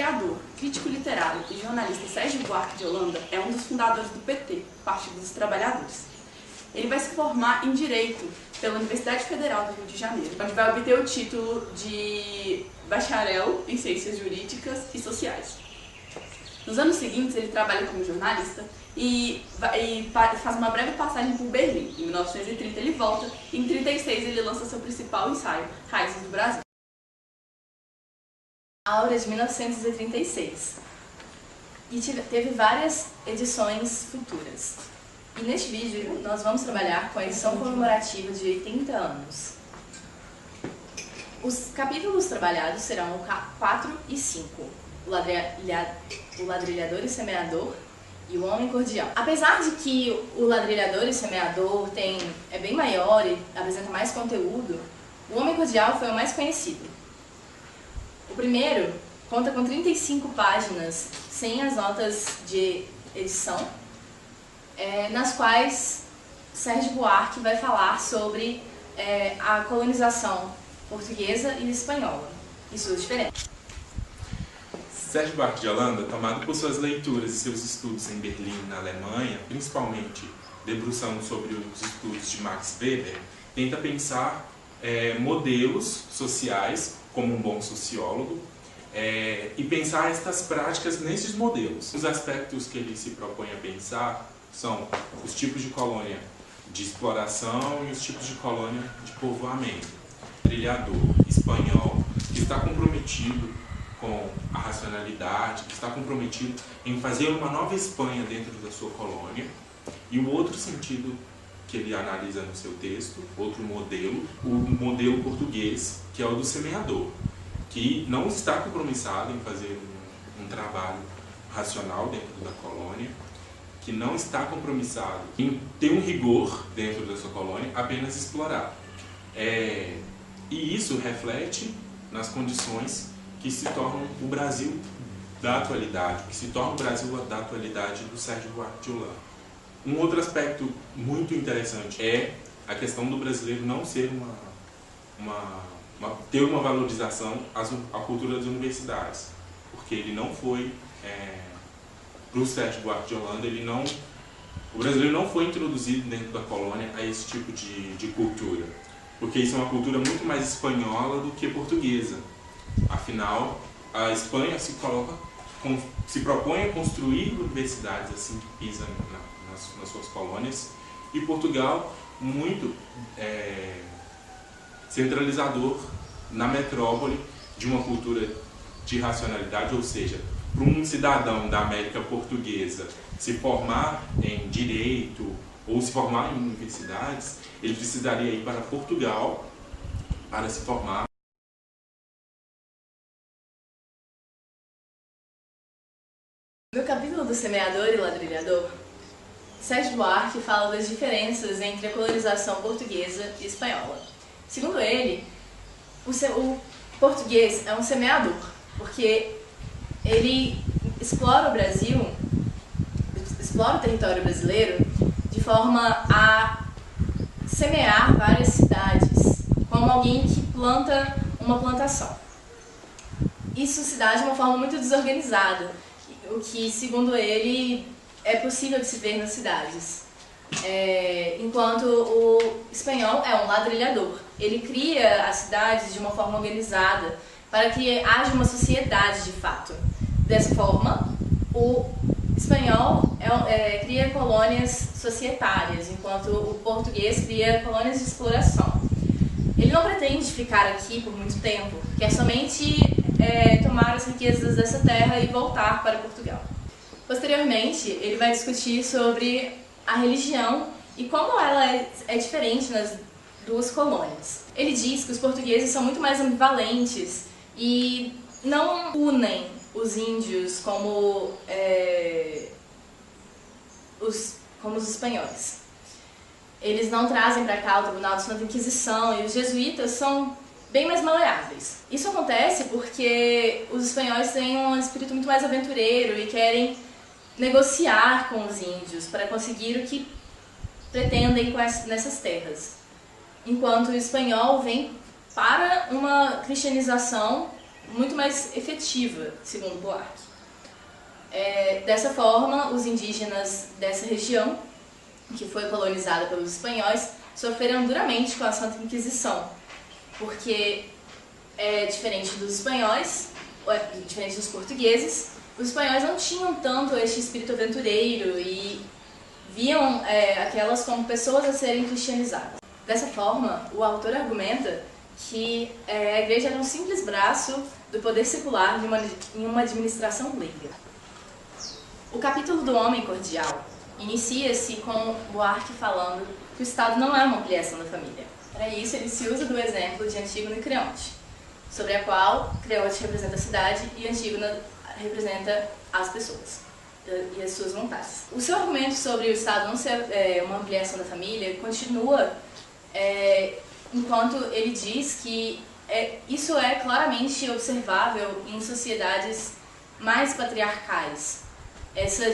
historiador, crítico literário e jornalista Sérgio Buarque de Holanda é um dos fundadores do PT, Partido dos Trabalhadores. Ele vai se formar em Direito pela Universidade Federal do Rio de Janeiro, onde vai obter o título de bacharel em Ciências Jurídicas e Sociais. Nos anos seguintes, ele trabalha como jornalista e faz uma breve passagem por Berlim. Em 1930 ele volta e em 1936 ele lança seu principal ensaio, Raízes do Brasil. Aura de 1936. E teve várias edições futuras. E neste vídeo nós vamos trabalhar com a edição comemorativa de 80 anos. Os capítulos trabalhados serão o 4 e 5, o ladrilhador e semeador e o homem cordial. Apesar de que o ladrilhador e semeador é bem maior e apresenta mais conteúdo, o homem cordial foi o mais conhecido. O primeiro conta com 35 páginas, sem as notas de edição, nas quais Sérgio Buarque vai falar sobre a colonização portuguesa e espanhola e suas diferenças. Sérgio Buarque de Holanda, tomado por suas leituras e seus estudos em Berlim, na Alemanha, principalmente debruçando sobre os estudos de Max Weber, tenta pensar modelos sociais como um bom sociólogo e pensar estas práticas nesses modelos. Os aspectos que ele se propõe a pensar são os tipos de colônia de exploração e os tipos de colônia de povoamento. Trilhador espanhol que está comprometido com a racionalidade, que está comprometido em fazer uma nova Espanha dentro da sua colônia. E o outro sentido que ele analisa no seu texto, outro modelo, o modelo português, que é o do semeador, que não está compromissado em fazer um trabalho racional dentro da colônia, que não está compromissado em ter um rigor dentro da sua colônia, apenas explorar. E isso reflete nas condições que se tornam o Brasil da atualidade, que se torna o Brasil da atualidade do Sérgio Buarque de Holanda. Um outro aspecto muito interessante é a questão do brasileiro não ser ter uma valorização à cultura das universidades, porque ele não foi, para o Sérgio Buarque de Holanda, o brasileiro não foi introduzido dentro da colônia a esse tipo de cultura, porque isso é uma cultura muito mais espanhola do que portuguesa. Afinal, a Espanha se propõe a construir universidades assim que pisa nas suas colônias, e Portugal muito centralizador na metrópole de uma cultura de racionalidade, ou seja, para um cidadão da América Portuguesa se formar em direito ou se formar em universidades, ele precisaria ir para Portugal para se formar. No capítulo do semeador e ladrilhador, Sérgio Buarque fala das diferenças entre a colonização portuguesa e espanhola. Segundo ele, o português é um semeador, porque ele explora o Brasil, explora o território brasileiro de forma a semear várias cidades, como alguém que planta uma plantação. Isso se dá de uma forma muito desorganizada, o que, segundo ele, é possível de se ver nas cidades. Enquanto o espanhol é um ladrilhador. Ele cria as cidades de uma forma organizada para que haja uma sociedade de fato. Dessa forma, o espanhol cria colônias societárias, enquanto o português cria colônias de exploração. Ele não pretende ficar aqui por muito tempo, quer somente tomar as riquezas dessa terra e voltar para Portugal. Posteriormente, ele vai discutir sobre a religião e como ela é diferente nas duas colônias. Ele diz que os portugueses são muito mais ambivalentes e não unem os índios como os espanhóis. Eles não trazem para cá o Tribunal de Santa Inquisição e os jesuítas são bem mais maleáveis. Isso acontece porque os espanhóis têm um espírito muito mais aventureiro e querem negociar com os índios para conseguir o que pretendem nessas terras. Enquanto o espanhol vem para uma cristianização muito mais efetiva, segundo Buarque. Dessa forma, os indígenas dessa região, que foi colonizada pelos espanhóis, sofreram duramente com a Santa Inquisição, porque diferente dos espanhóis, diferente dos portugueses, os espanhóis não tinham tanto este espírito aventureiro e viam aquelas como pessoas a serem cristianizadas. Dessa forma, o autor argumenta que a igreja era um simples braço do poder secular em uma administração leiga. O capítulo do Homem Cordial inicia-se com Buarque falando que o Estado não é uma ampliação da família. Para isso, ele se usa do exemplo de Antígona e Creonte, sobre a qual Creonte representa a cidade e Antígona representa as pessoas e as suas vontades. O seu argumento sobre o Estado não ser uma ampliação da família continua enquanto ele diz que isso é claramente observável em sociedades mais patriarcais, essa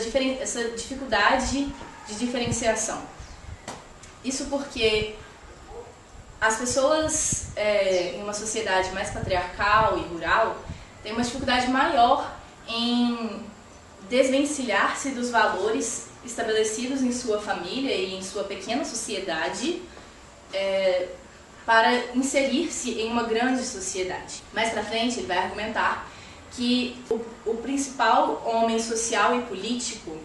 dificuldade de diferenciação. Isso porque as pessoas em uma sociedade mais patriarcal e rural têm uma dificuldade maior em desvencilhar-se dos valores estabelecidos em sua família e em sua pequena sociedade para inserir-se em uma grande sociedade. Mais pra frente ele vai argumentar que o principal homem social e político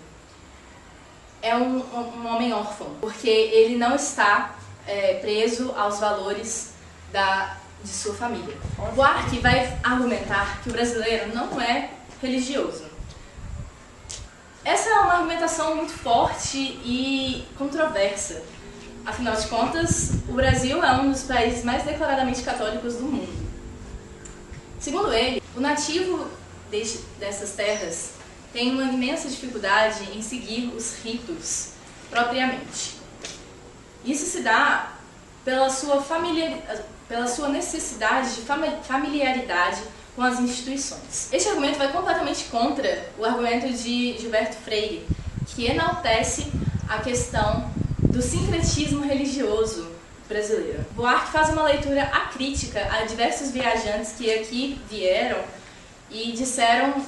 é um homem órfão, porque ele não está preso aos valores de sua família. Buarque vai argumentar que o brasileiro não é religioso. Essa é uma argumentação muito forte e controversa. Afinal de contas, o Brasil é um dos países mais declaradamente católicos do mundo. Segundo ele, o nativo dessas terras tem uma imensa dificuldade em seguir os ritos propriamente. Isso se dá pela sua necessidade de familiaridade com as instituições. Este argumento vai completamente contra o argumento de Gilberto Freire, que enaltece a questão do sincretismo religioso brasileiro. Buarque faz uma leitura acrítica a diversos viajantes que aqui vieram e disseram,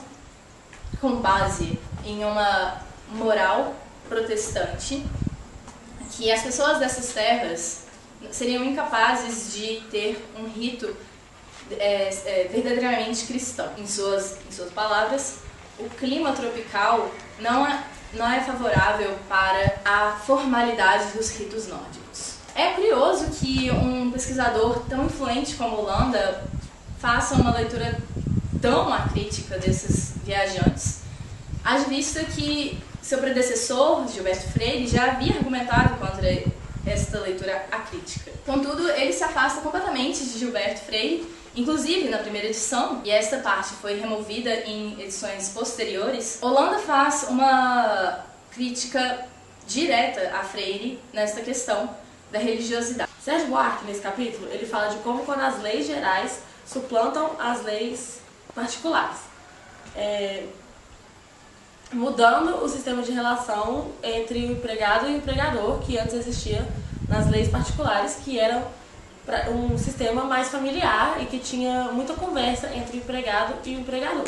com base em uma moral protestante, que as pessoas dessas terras seriam incapazes de ter um rito verdadeiramente cristão. Em suas palavras, o clima tropical não é favorável para a formalidade dos ritos nórdicos. É curioso que um pesquisador tão influente como Holanda faça uma leitura tão acrítica desses viajantes, haja vista que seu predecessor, Gilberto Freire, já havia argumentado contra esta leitura acrítica. Contudo, ele se afasta completamente de Gilberto Freire, inclusive na primeira edição, e esta parte foi removida em edições posteriores. Holanda faz uma crítica direta a Freire nesta questão da religiosidade. Sérgio Buarque, nesse capítulo, ele fala de como quando as leis gerais suplantam as leis particulares, mudando o sistema de relação entre o empregado e o empregador, que antes existia nas leis particulares, que eram um sistema mais familiar e que tinha muita conversa entre o empregado e o empregador,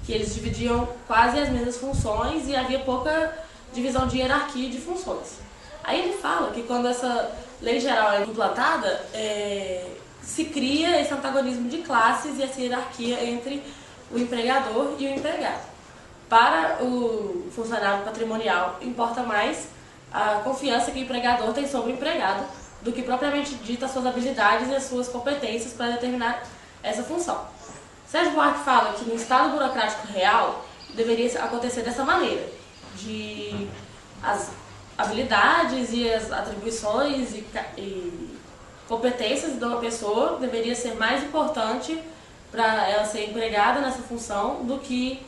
que eles dividiam quase as mesmas funções e havia pouca divisão de hierarquia de funções. Aí ele fala que quando essa lei geral é implantada, se cria esse antagonismo de classes e essa hierarquia entre o empregador e o empregado. Para o funcionário patrimonial, importa mais a confiança que o empregador tem sobre o empregado do que propriamente dita as suas habilidades e as suas competências para determinar essa função. Sérgio Buarque fala que no Estado burocrático real deveria acontecer dessa maneira, de as habilidades e as atribuições e competências de uma pessoa deveria ser mais importante para ela ser empregada nessa função do que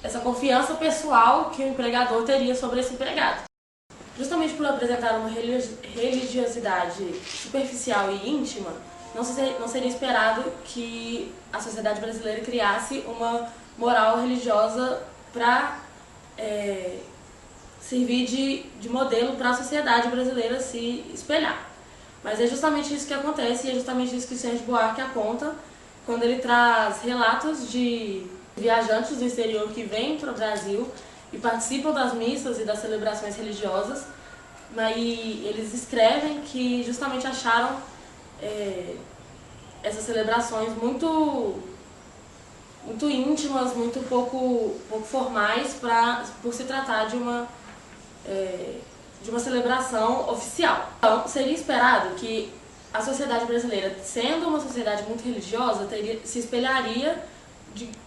essa confiança pessoal que o empregador teria sobre esse empregado. Justamente por apresentar uma religiosidade superficial e íntima, não seria esperado que a sociedade brasileira criasse uma moral religiosa para servir de modelo para a sociedade brasileira se espelhar. Mas é justamente isso que acontece e é justamente isso que o Sérgio Buarque aponta quando ele traz relatos de viajantes do exterior que vêm para o Brasil e participam das missas e das celebrações religiosas, e eles escrevem que justamente acharam essas celebrações muito íntimas, muito pouco formais, por se tratar de uma celebração oficial. Então, seria esperado que a sociedade brasileira, sendo uma sociedade muito religiosa, se espelharia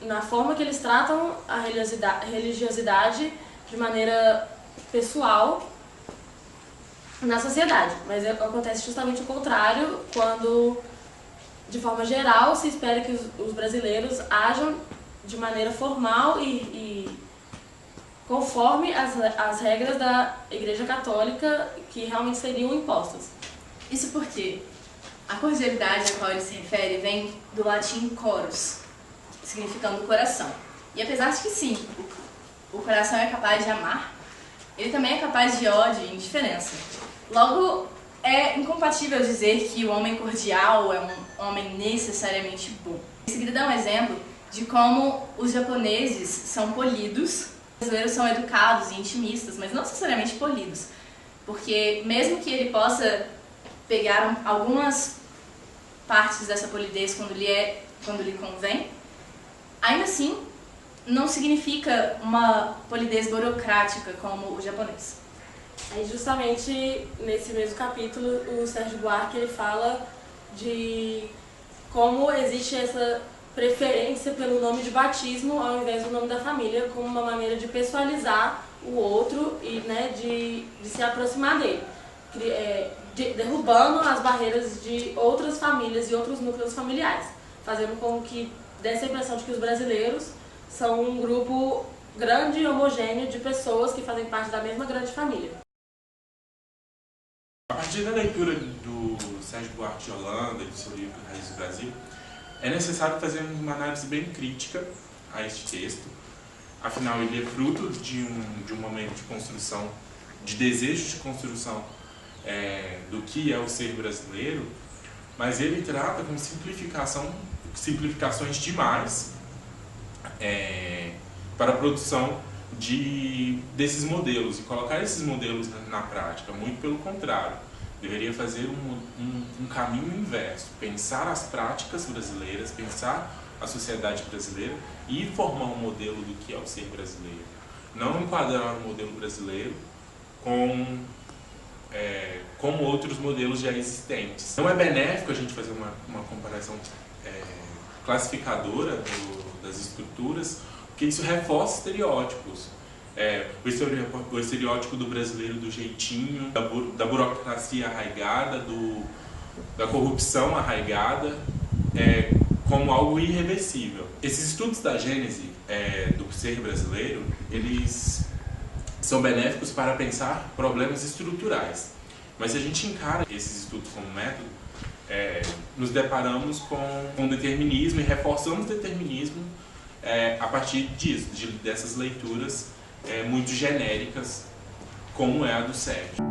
na forma que eles tratam a religiosidade de maneira pessoal na sociedade. Mas acontece justamente o contrário, quando, de forma geral, se espera que os brasileiros ajam de maneira formal e conforme as regras da Igreja Católica que realmente seriam impostas. Isso porque a cordialidade a qual ele se refere vem do latim corus, significando coração. E apesar de que sim, o coração é capaz de amar, ele também é capaz de ódio e indiferença. Logo, é incompatível dizer que o homem cordial é um homem necessariamente bom. Em seguida, dá um exemplo de como os japoneses são polidos, os brasileiros são educados e intimistas, mas não necessariamente polidos. Porque mesmo que ele possa pegar algumas partes dessa polidez quando lhe convém, ainda assim não significa uma polidez burocrática como o japonês. Aí justamente nesse mesmo capítulo o Sérgio Buarque ele fala de como existe essa preferência pelo nome de batismo ao invés do nome da família, como uma maneira de pessoalizar o outro e de se aproximar dele, derrubando as barreiras de outras famílias e outros núcleos familiares, fazendo com que desse a impressão de que os brasileiros são um grupo grande e homogêneo de pessoas que fazem parte da mesma grande família. A partir da leitura do Sérgio Buarque de Holanda e do seu livro Raízes do Brasil, é necessário fazer uma análise bem crítica a este texto. Afinal, ele é fruto de um momento de construção, de desejo de construção do que é o ser brasileiro, mas ele trata com simplificações demais para a produção desses modelos e colocar esses modelos na prática. Muito pelo contrário, deveria fazer um caminho inverso, pensar as práticas brasileiras, pensar a sociedade brasileira e formar um modelo do que é o ser brasileiro. Não enquadrar o modelo brasileiro como outros modelos já existentes. Não é benéfico a gente fazer uma comparação classificadora das estruturas, porque isso reforça estereótipos. O estereótipo do brasileiro do jeitinho, da burocracia arraigada, da corrupção arraigada, como algo irreversível. Esses estudos da gênese do ser brasileiro, eles são benéficos para pensar problemas estruturais. Mas se a gente encara esses estudos como método, nos deparamos com determinismo e reforçamos determinismo a partir dessas leituras muito genéricas, como é a do Sérgio.